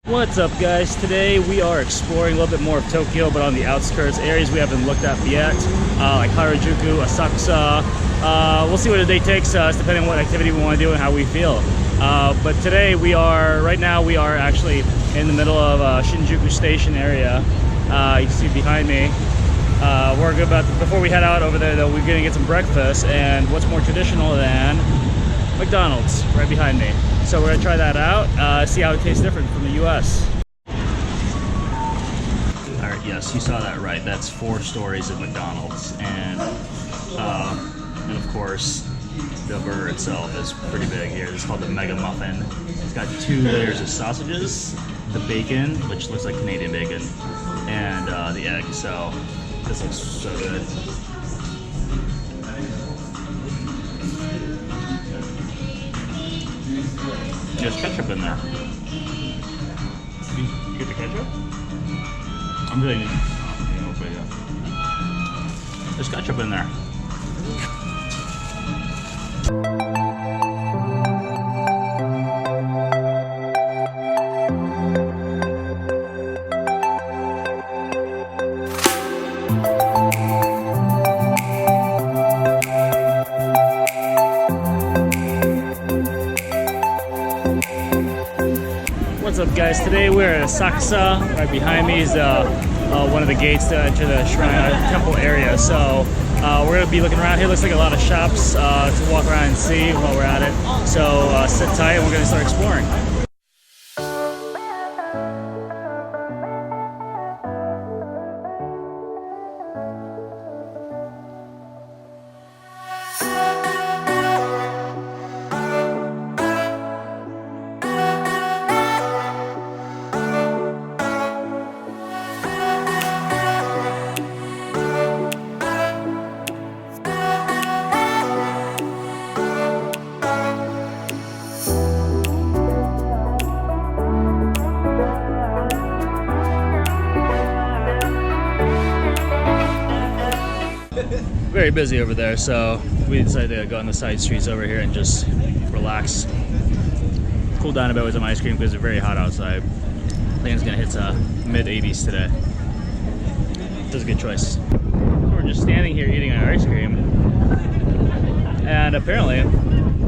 What's up, guys? Today we are exploring a little bit more of Tokyo, but on the outskirts, areas we haven't looked at yet, like Harajuku, Asakusa. We'll see what the day takes us, depending on what activity we want to do and how we feel. But today right now we are actually in the middle of Shinjuku station area. You can see behind me. Before we head out over there though, we're gonna get some breakfast, and what's more traditional than McDonald's right behind me. So we're gonna try that out, see how it tastes different from the US. All right, yes, you saw that right. That's 4 stories of McDonald's, and of course, the burger itself is pretty big here. This is called the Mega Muffin. It's got 2 layers of sausages, the bacon, which looks like Canadian bacon, and the egg. So this looks so good. There's ketchup in there. You get the ketchup? I'm really there's ketchup in there. What's up, guys? Today we're at Asakusa. Right behind me is one of the gates to enter the shrine temple area. So we're gonna be looking around here. Looks like a lot of shops to walk around and see while we're at it. So sit tight and we're gonna start exploring. Very busy over there, so we decided to go on the side streets over here and just relax, cool down a bit with some ice cream because it's very hot outside. I think it's gonna hit mid-80s today. This is a good choice. So we're just standing here eating our ice cream, and apparently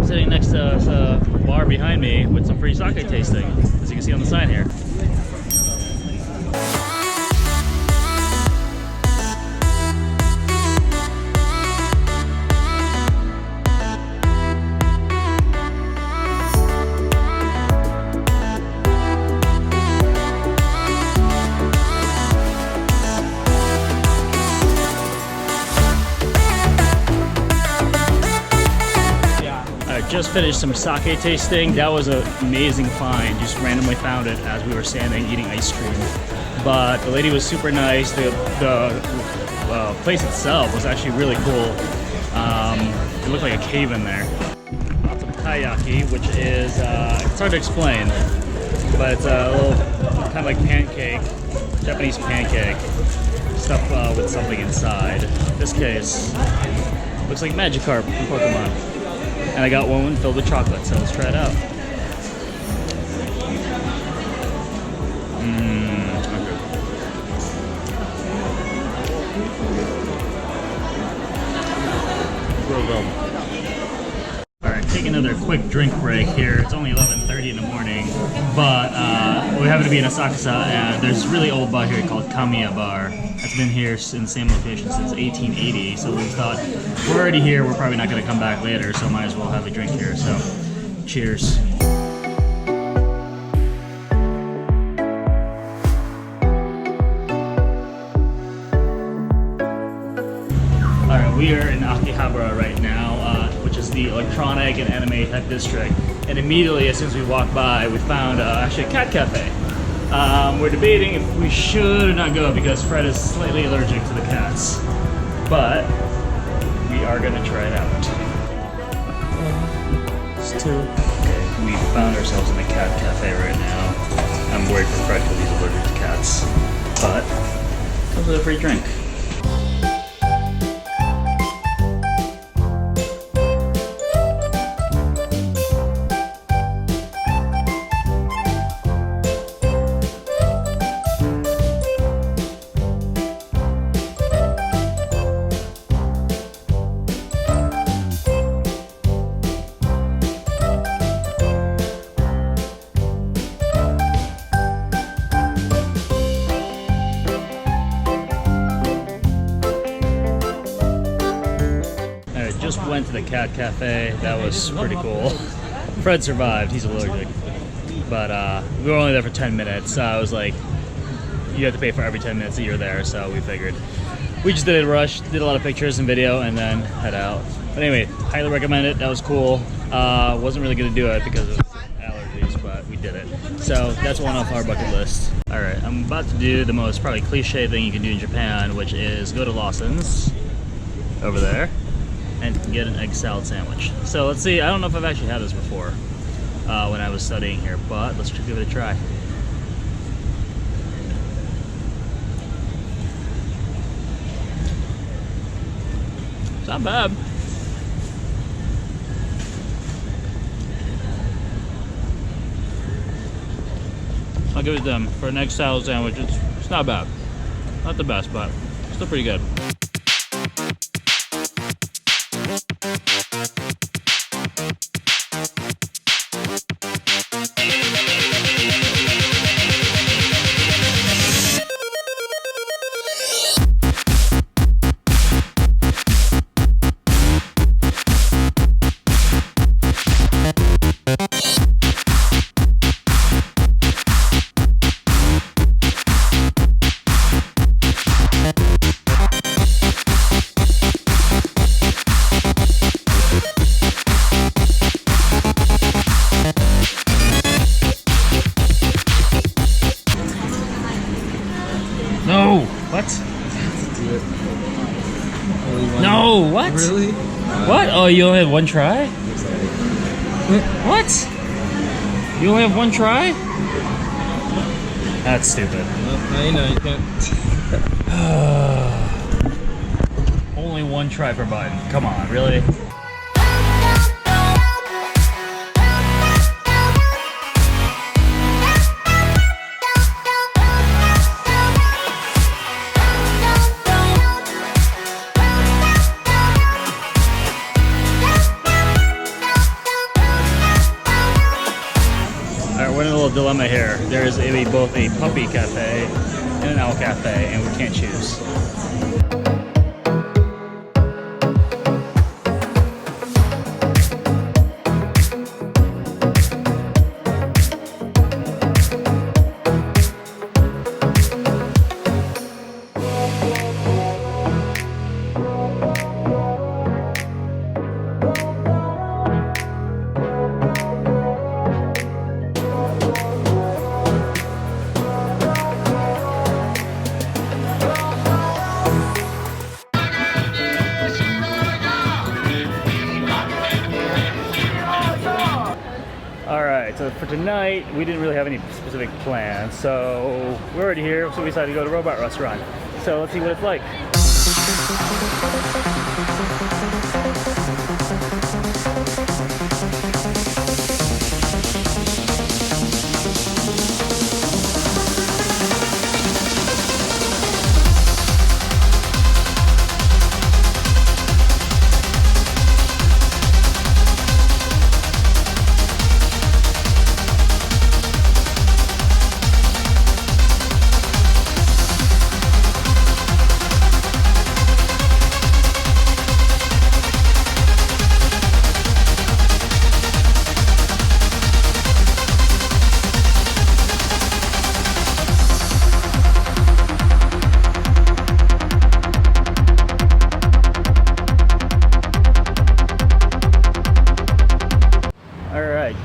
sitting next to a bar behind me with some free sake tasting, as you can see on the sign here. Just finished some sake tasting. That was an amazing find. Just randomly found it as we were standing eating ice cream. But the lady was super nice. The place itself was actually really cool. It looked like a cave in there. Lots of taiyaki, which is, it's hard to explain, but it's a little kind of like pancake, Japanese pancake, stuffed with something inside. In this case, looks like Magikarp from Pokemon. And I got one filled with chocolate, so let's try it out. Alright, take another quick drink break here. It's only 11:30 in the morning, but we happen to be in Asakusa, and there's this really old bar here called Kamiya Bar. It's been here in the same location since 1880, so we thought, we're already here, we're probably not going to come back later, so might as well have a drink here. So, cheers. Alright, we are in Akihabara right now, which is the electronic and anime type district, and immediately as soon as we walked by, we found actually a cat cafe. We're debating if we should or not go because Fred is slightly allergic to the cats, but we are gonna try it out. Okay, we found ourselves in a cat cafe right now. I'm worried for Fred because he's allergic to cats, but comes with a free drink. to the cat cafe. That was pretty cool. Fred survived. He's allergic. But we were only there for 10 minutes. I was like, you have to pay for every 10 minutes that you're there, so we figured. We just did a rush, did a lot of pictures and video, and then head out. But anyway, highly recommend it. That was cool. Wasn't really going to do it because of allergies, but we did it. So that's one off our bucket list. All right, I'm about to do the most probably cliche thing you can do in Japan, which is go to Lawson's over there and get an egg salad sandwich. So let's see. I don't know if I've actually had this before when I was studying here, but let's give it a try. It's not bad. I'll give it to them for an egg salad sandwich. It's not bad. Not the best, but still pretty good. No! What? No! What? Really? What? Oh, you only have one try? What? You only have one try? That's stupid. Well, you know, you can't. Only one try per button. Come on, really? We're in a little dilemma here. There is both a puppy cafe and an owl cafe, and we can't choose. Alright, so for tonight, we didn't really have any specific plans, so we're already here, so we decided to go to Robot Restaurant. So let's see what it's like.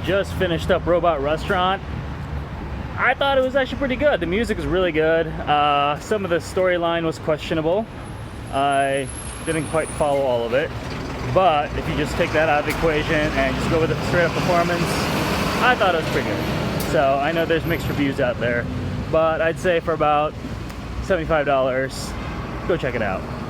Just finished up Robot Restaurant. I thought it was actually pretty good. The music was really good. Some of the storyline was questionable. I didn't quite follow all of it. But if you just take that out of the equation and just go with the straight up performance, I thought it was pretty good. So I know there's mixed reviews out there, but I'd say for about $75, go check it out.